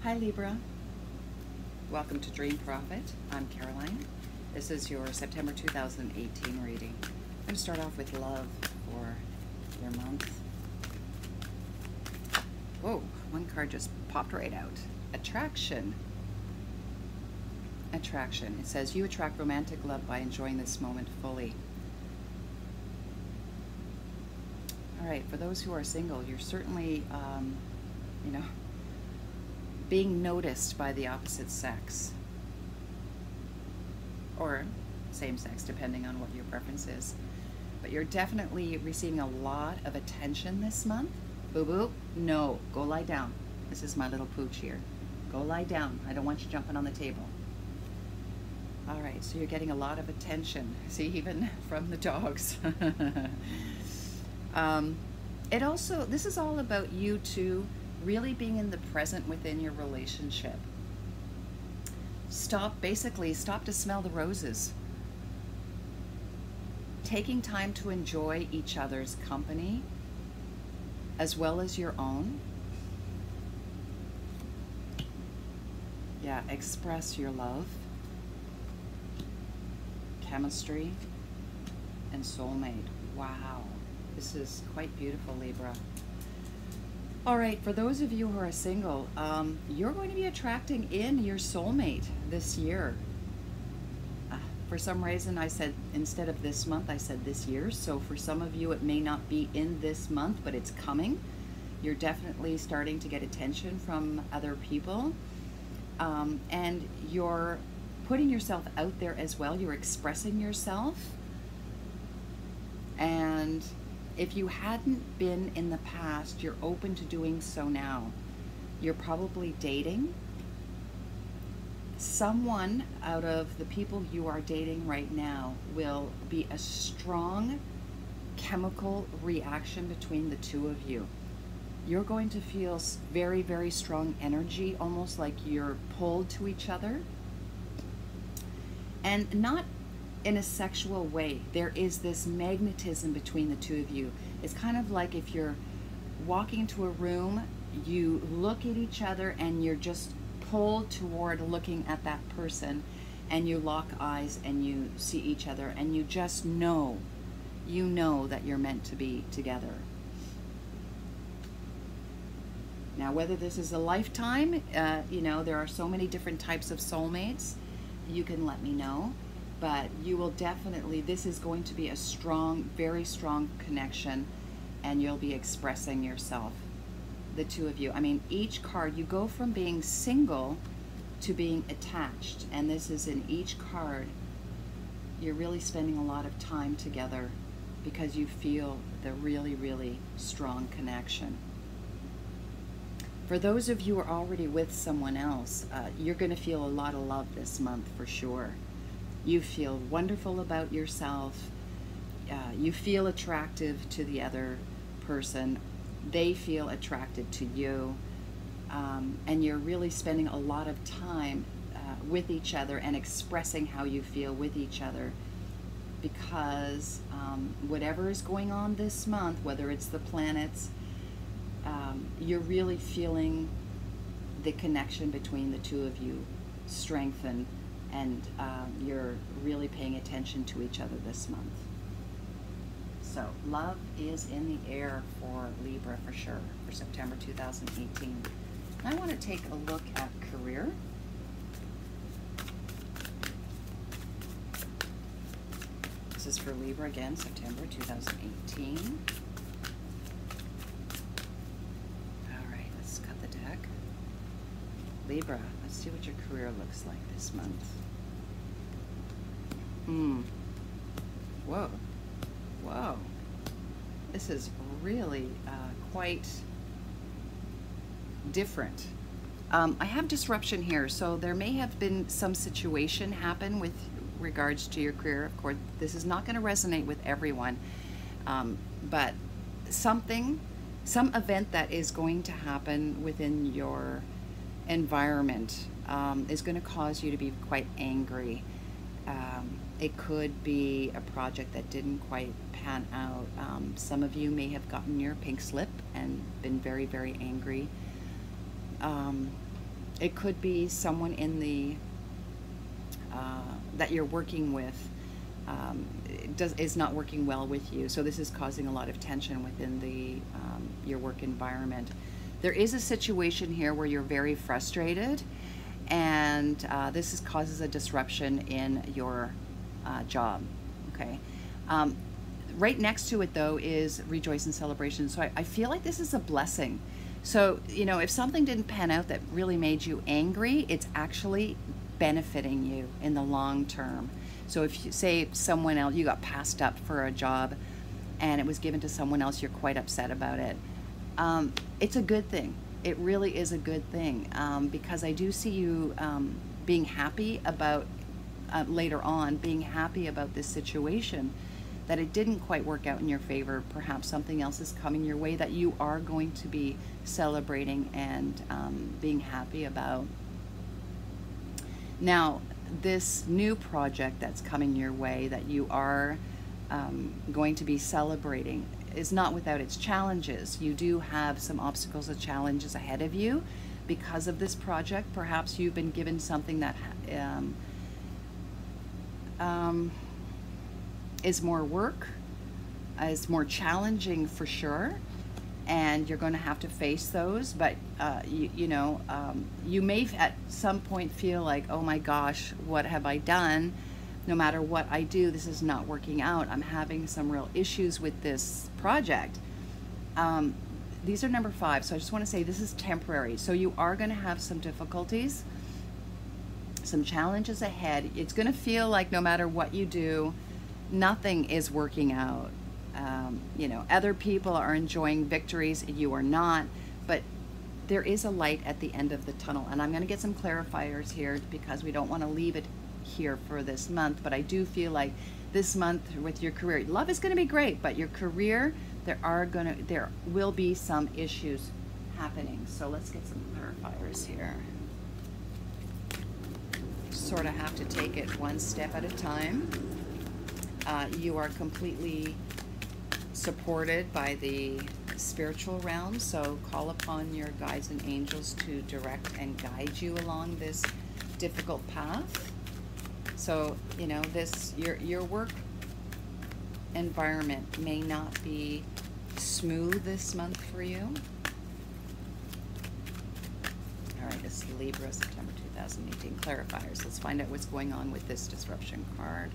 Hi Libra, welcome to Dream Prophet. I'm Caroline. This is your September 2018 reading. I'm going to start off with love for your month. Whoa, one card just popped right out. Attraction. Attraction. It says you attract romantic love by enjoying this moment fully. All right, for those who are single, you're certainly, being noticed by the opposite sex. Or same sex, depending on what your preference is. But you're definitely receiving a lot of attention this month. Boo-boo, no, go lie down. This is my little pooch here. Go lie down. I don't want you jumping on the table. All right, so you're getting a lot of attention. See, even from the dogs. This is all about you two really being in the present within your relationship. Stop to smell the roses. Taking time to enjoy each other's company as well as your own. Yeah, express your love, chemistry, and soulmate. Wow, this is quite beautiful, Libra. All right, for those of you who are single, you're going to be attracting in your soulmate this year. For some reason, I said, instead of this month, I said this year. So for some of you, it may not be in this month, but it's coming. You're definitely starting to get attention from other people. And you're putting yourself out there as well. You're expressing yourself. And if you hadn't been in the past, you're open to doing so now. You're probably dating. Someone out of the people you are dating right now will be a strong chemical reaction between the two of you. You're going to feel very, very strong energy, almost like you're pulled to each other. And not in a sexual way. There is this magnetism between the two of you. It's kind of like if you're walking into a room, you look at each other and you're just pulled toward looking at that person, and you lock eyes and you see each other and you just know, that you're meant to be together. Now, whether this is a lifetime, there are so many different types of soulmates. You can let me know. But you will definitely, this is going to be a strong, very strong connection, and you'll be expressing yourself, the two of you. I mean, each card, you go from being single to being attached, and this is in each card. You're really spending a lot of time together because you feel the really, really strong connection. For those of you who are already with someone else, you're going to feel a lot of love this month for sure. You feel wonderful about yourself. You feel attractive to the other person. They feel attracted to you. And you're really spending a lot of time with each other and expressing how you feel with each other. Because whatever is going on this month, whether it's the planets, you're really feeling the connection between the two of you strengthen. And you're really paying attention to each other this month. So love is in the air for Libra for sure, for September 2018. I want to take a look at career. This is for Libra again, September 2018. All right, let's cut the deck. Libra, let's see what your career looks like this month. Whoa. Whoa. This is really quite different. I have disruption here, so there may have been some situation happen with regards to your career. Of course, this is not going to resonate with everyone, but some event that is going to happen within your environment is going to cause you to be quite angry. It could be a project that didn't quite pan out. Some of you may have gotten your pink slip and been very, very angry. It could be someone in the that you're working with is not working well with you. So this is causing a lot of tension within the your work environment. There is a situation here where you're very frustrated, and this causes a disruption in your job. Okay. Right next to it, though, is rejoice and celebration. So I feel like this is a blessing. So, you know, if something didn't pan out that really made you angry, it's actually benefiting you in the long term. So if you say someone else, you got passed up for a job and it was given to someone else, you're quite upset about it. It's a good thing. It really is a good thing, because I do see you being happy about, later on, being happy about this situation, that it didn't quite work out in your favor. Perhaps something else is coming your way that you are going to be celebrating and being happy about. Now, this new project that's coming your way that you are going to be celebrating is not without its challenges. You do have some obstacles and challenges ahead of you because of this project. Perhaps you've been given something that is more work, is more challenging for sure, and you're going to have to face those. But you may at some point feel like, oh my gosh, what have I done? No matter what I do, this is not working out. I'm having some real issues with this project. These are number 5, so I just want to say this is temporary. So you are going to have some difficulties, some challenges ahead. It's going to feel like no matter what you do, nothing is working out. Other people are enjoying victories, you are not, but there is a light at the end of the tunnel. And I'm going to get some clarifiers here because we don't want to leave it here for this month, but I do feel like this month with your career, love is going to be great, but your career, there will be some issues happening. So let's get some clarifiers here. Sort of have to take it one step at a time. You are completely supported by the spiritual realm, so call upon your guides and angels to direct and guide you along this difficult path. So, your work environment may not be smooth this month for you. All right, this is Libra, September 2018. Clarifiers. Let's find out what's going on with this disruption card.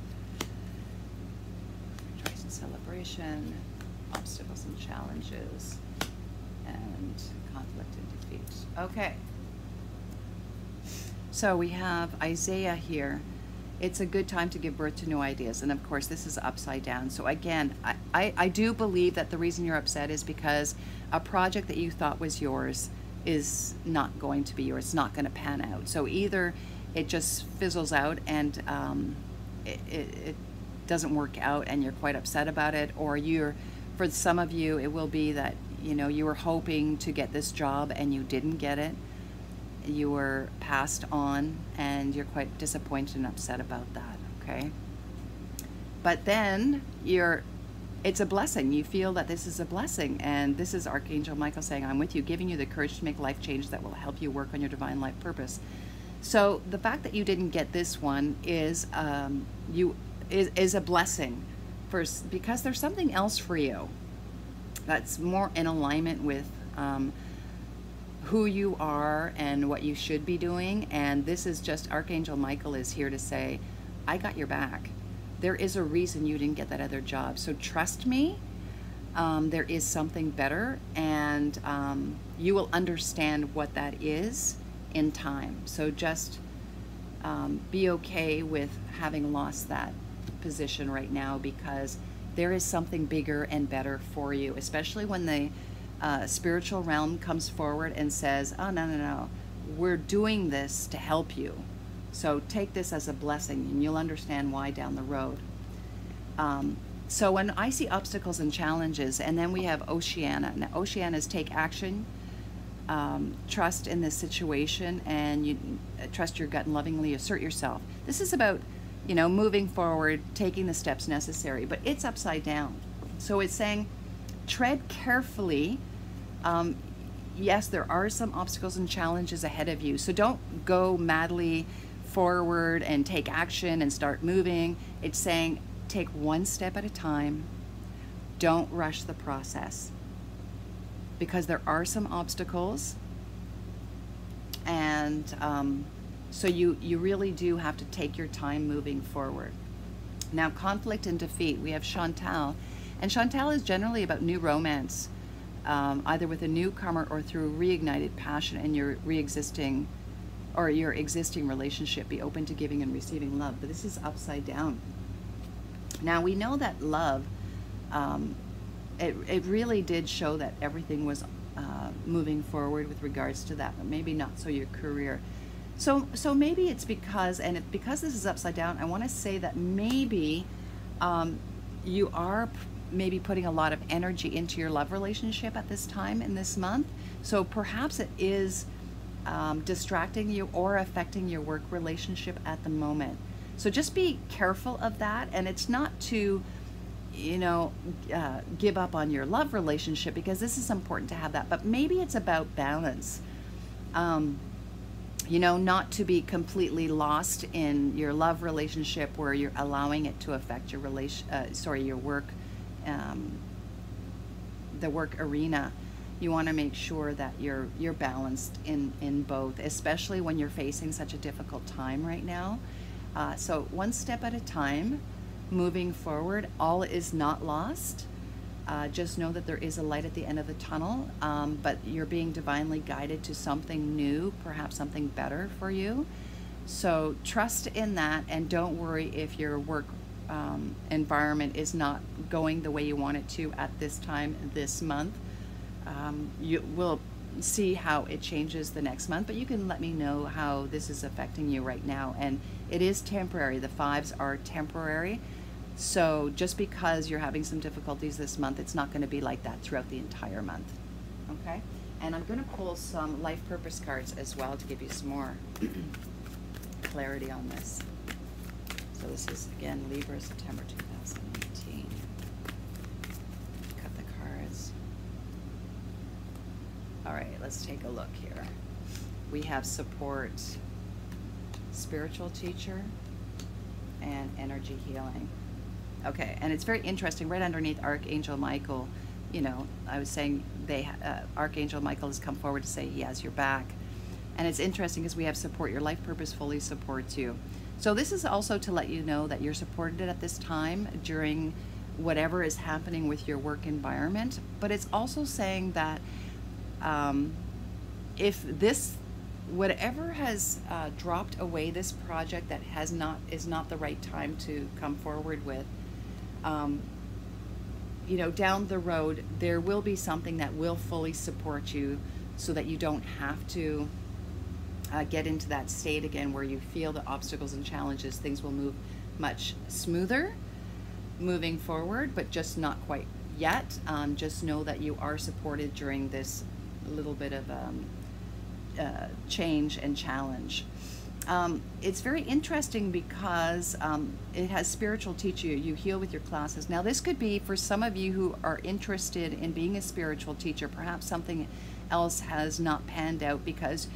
Rejoice and celebration, obstacles and challenges, and conflict and defeat. Okay. So we have Isaiah here. It's a good time to give birth to new ideas. And of course, this is upside down. So again, I do believe that the reason you're upset is because a project that you thought was yours is not going to be yours. It's not going to pan out. So either it just fizzles out and it doesn't work out and you're quite upset about it, or for some of you, it will be that, you were hoping to get this job and you didn't get it. You were passed on and you're quite disappointed and upset about that, okay? But then it's a blessing. You feel that this is a blessing, and this is Archangel Michael saying, I'm with you, giving you the courage to make life change that will help you work on your divine life purpose. So the fact that you didn't get this one is a blessing first, because there's something else for you that's more in alignment with who you are and what you should be doing. And this is just, Archangel Michael is here to say, I got your back. There is a reason you didn't get that other job. So trust me, there is something better, and you will understand what that is in time. So just be okay with having lost that position right now, because there is something bigger and better for you, especially when the spiritual realm comes forward and says, oh, no, we're doing this to help you. So take this as a blessing, and you'll understand why down the road. So when I see obstacles and challenges, and then we have Oceana. Now, Oceana is take action, trust in this situation, and you trust your gut and lovingly assert yourself. This is about, moving forward, taking the steps necessary, but it's upside down. So it's saying, tread carefully. yes, there are some obstacles and challenges ahead of you. So don't go madly forward and take action and start moving. It's saying take one step at a time. Don't rush the process, because there are some obstacles, and so you really do have to take your time moving forward. Now, conflict and defeat, we have Chantal, and Chantal is generally about new romance, either with a newcomer or through reignited passion in your existing relationship. Be open to giving and receiving love. But this is upside down. Now, we know that love, it really did show that everything was moving forward with regards to that, but maybe not so your career. So maybe it's because, because this is upside down, I want to say that maybe you are maybe putting a lot of energy into your love relationship at this time in this month. So perhaps it is distracting you or affecting your work relationship at the moment. So just be careful of that. And it's not to, give up on your love relationship, because this is important to have that. But maybe it's about balance. Not to be completely lost in your love relationship where you're allowing it to affect your your work, the work arena. You want to make sure that you're balanced in both, especially when you're facing such a difficult time right now. So one step at a time, moving forward. All is not lost. Just know that there is a light at the end of the tunnel, but you're being divinely guided to something new, perhaps something better for you. So trust in that, and don't worry if your work environment is not going the way you want it to at this time this month. You will see how it changes the next month, but you can let me know how this is affecting you right now. And it is temporary. The fives are temporary. So just because you're having some difficulties this month, it's not going to be like that throughout the entire month. Okay? And I'm going to pull some life purpose cards as well to give you some more clarity on this. So this is, again, Libra, September 2018. Cut the cards. All right, let's take a look here. We have support, spiritual teacher, and energy healing. Okay, and it's very interesting. Right underneath Archangel Michael, I was saying Archangel Michael has come forward to say he has your back. And it's interesting because we have support. Your life purpose fully supports you. So this is also to let you know that you're supported at this time during whatever is happening with your work environment. But it's also saying that if whatever has dropped away, this project that is not the right time to come forward with, down the road, there will be something that will fully support you so that you don't have to get into that state again where you feel the obstacles and challenges. Things will move much smoother moving forward, but just not quite yet. Just know that you are supported during this little bit of change and challenge. It's very interesting because it has spiritual teacher. You heal with your classes. Now this could be for some of you who are interested in being a spiritual teacher. Perhaps something else has not panned out because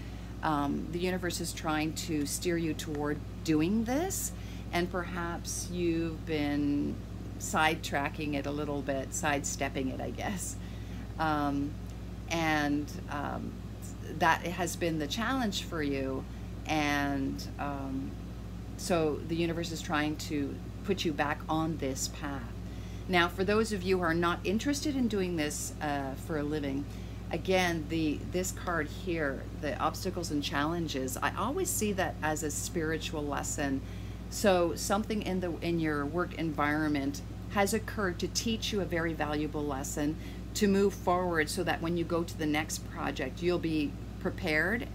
the universe is trying to steer you toward doing this, and perhaps you've been sidetracking it a little bit, sidestepping it, I guess. That has been the challenge for you, and so the universe is trying to put you back on this path. Now, for those of you who are not interested in doing this for a living, again, this card here, the obstacles and challenges, I always see that as a spiritual lesson. So something in your work environment has occurred to teach you a very valuable lesson to move forward, so that when you go to the next project, you'll be prepared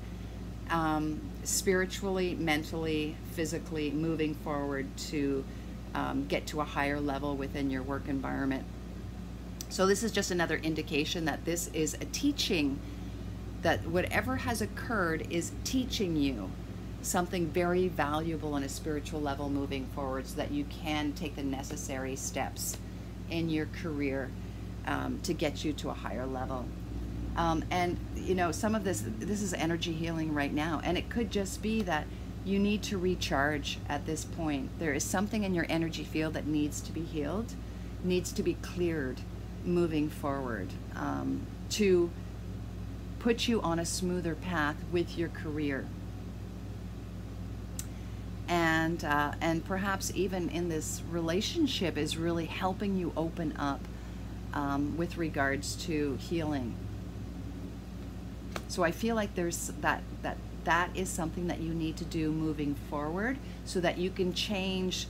spiritually, mentally, physically, moving forward to get to a higher level within your work environment. So this is just another indication that this is a teaching, that whatever has occurred is teaching you something very valuable on a spiritual level moving forward, so that you can take the necessary steps in your career to get you to a higher level. And you know, some of this is energy healing right now, and it could just be that you need to recharge at this point. There is something in your energy field that needs to be healed, needs to be cleared moving forward, to put you on a smoother path with your career. And perhaps even in this relationship is really helping you open up with regards to healing. So I feel like there's that is something that you need to do moving forward, so that you can change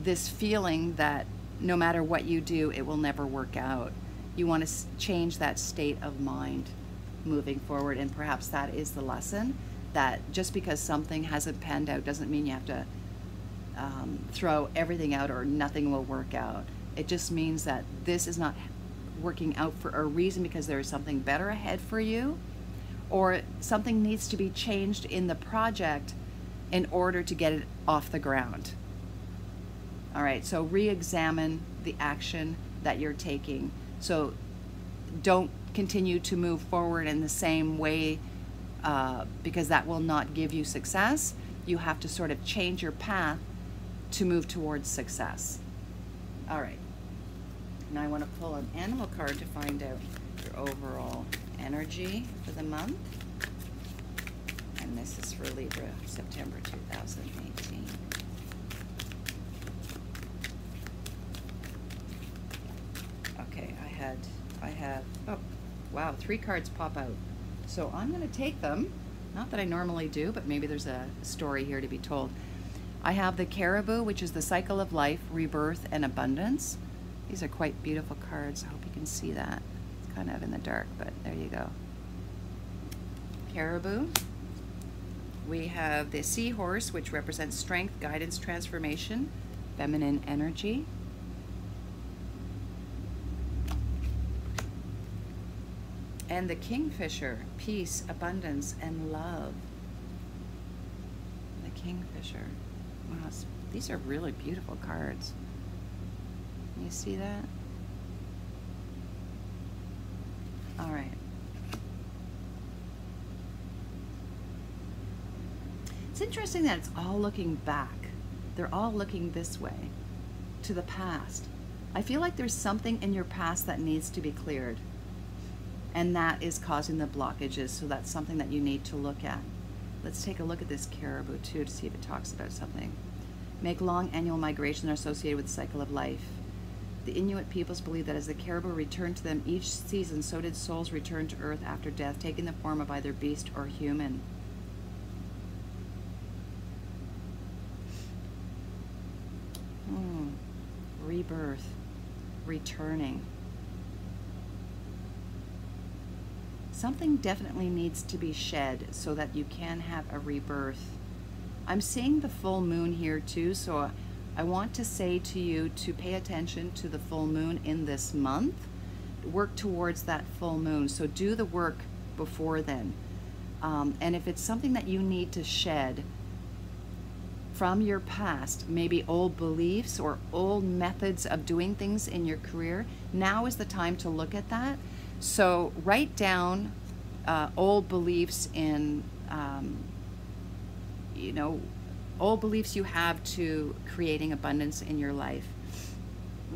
this feeling that no matter what you do, it will never work out. You want to change that state of mind moving forward, and perhaps that is the lesson, that just because something hasn't panned out doesn't mean you have to throw everything out or nothing will work out. It just means that this is not working out for a reason, because there is something better ahead for you, or something needs to be changed in the project in order to get it off the ground. All right, so re-examine the action that you're taking. So don't continue to move forward in the same way, because that will not give you success. You have to sort of change your path to move towards success. All right. Now I want to pull an animal card to find out your overall energy for the month. And this is for Libra, September 2018. Okay, I had, oh, wow, 3 cards pop out. So I'm going to take them. Not that I normally do, but maybe there's a story here to be told. I have the Caribou, which is the cycle of life, rebirth, and abundance. These are quite beautiful cards. I hope you can see that. It's kind of in the dark, but there you go. Caribou. We have the Seahorse, which represents strength, guidance, transformation, feminine energy. And the Kingfisher, peace, abundance, and love. The Kingfisher. Wow, these are really beautiful cards. You see that? All right. It's interesting that it's all looking back. They're all looking this way, to the past. I feel like there's something in your past that needs to be cleared, and that is causing the blockages, so that's something that you need to look at. Let's take a look at this Caribou too, to see if it talks about something. Make long annual migrations are associated with the cycle of life. The Inuit peoples believe that as the caribou returned to them each season, so did souls return to earth after death, taking the form of either beast or human. Rebirth, returning. Something definitely needs to be shed so that you can have a rebirth. I'm seeing the full moon here too, so I want to say to you to pay attention to the full moon in this month. Work towards that full moon, so do the work before then. And if it's something that you need to shed from your past, maybe old beliefs or old methods of doing things in your career, now is the time to look at that. So write down old beliefs in, you know, old beliefs you have to creating abundance in your life.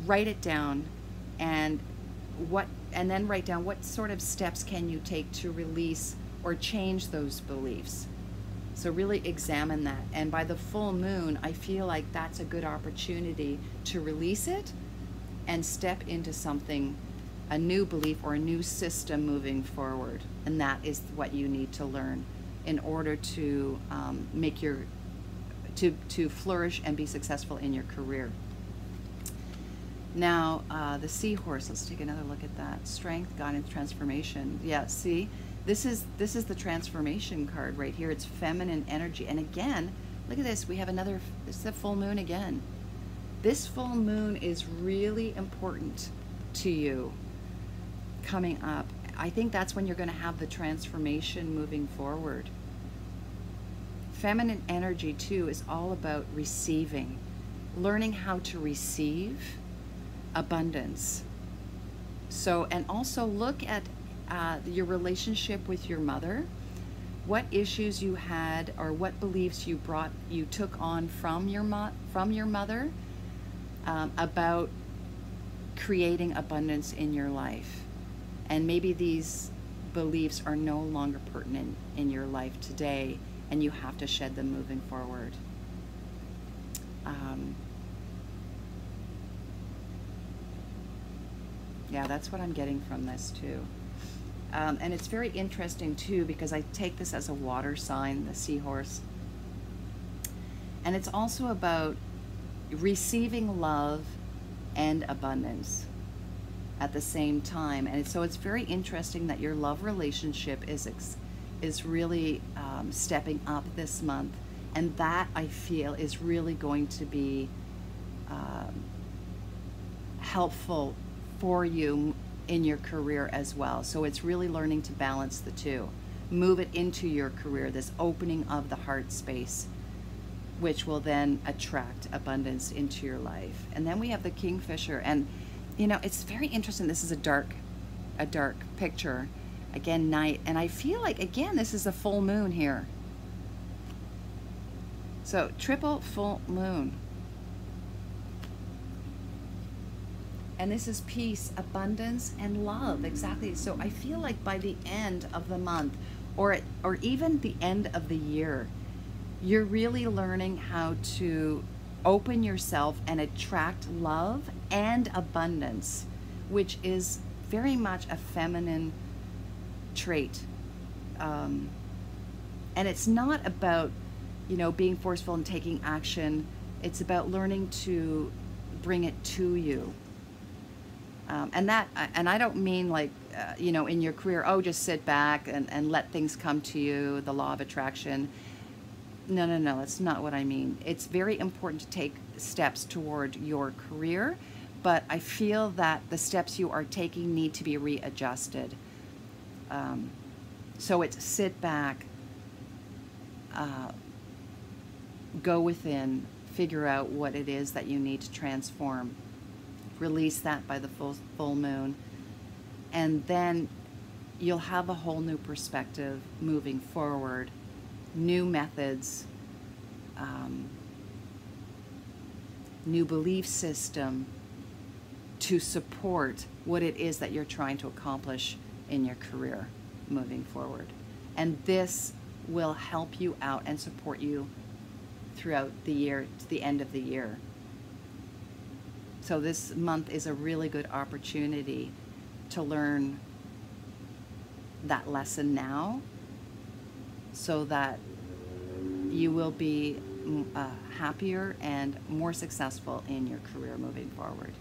Write it down, and then write down what sort of steps can you take to release or change those beliefs. So really examine that. And by the full moon, I feel like that's a good opportunity to release it and step into something, a new belief or a new system moving forward. And that is what you need to learn in order to make your, to flourish and be successful in your career. Now, the Seahorse, let's take another look at that. Strength, guidance, transformation. Yeah, see, this is the transformation card right here. It's feminine energy. And again, look at this. We have another, this is the full moon again. This full moon is really important to you coming up. I think that's when you're going to have the transformation moving forward. Feminine energy too is all about receiving, learning how to receive abundance. So, and also look at your relationship with your mother, what issues you had, or what beliefs you took on from your mother, about creating abundance in your life. And maybe these beliefs are no longer pertinent in your life today, and you have to shed them moving forward. Yeah, that's what I'm getting from this too. And it's very interesting too, because I take this as a water sign, the seahorse. And it's also about receiving love and abundance at the same time. And so it's very interesting that your love relationship is really stepping up this month. And that, I feel, is really going to be helpful for you in your career as well. So it's really learning to balance the two. Move it into your career, this opening of the heart space, which will then attract abundance into your life. And then we have the Kingfisher. And, you know, it's very interesting. This is a dark picture. Again, night. And I feel like, again, this is a full moon here. So, triple full moon. And this is peace, abundance, and love. Exactly. So I feel like by the end of the month, or even the end of the year, you're really learning how to open yourself and attract love and abundance, which is very much a feminine trait. And it's not about, you know, being forceful and taking action. It's about learning to bring it to you. And I don't mean like, you know, in your career, oh, just sit back and let things come to you, the law of attraction. No, that's not what I mean. It's very important to take steps toward your career, but I feel that the steps you are taking need to be readjusted. So it's sit back, go within, figure out what it is that you need to transform. Release that by the full moon, and then you'll have a whole new perspective moving forward, new methods, new belief system to support what it is that you're trying to accomplish in your career moving forward. And this will help you out and support you throughout the year to the end of the year. So this month is a really good opportunity to learn that lesson now, so that you will be happier and more successful in your career moving forward.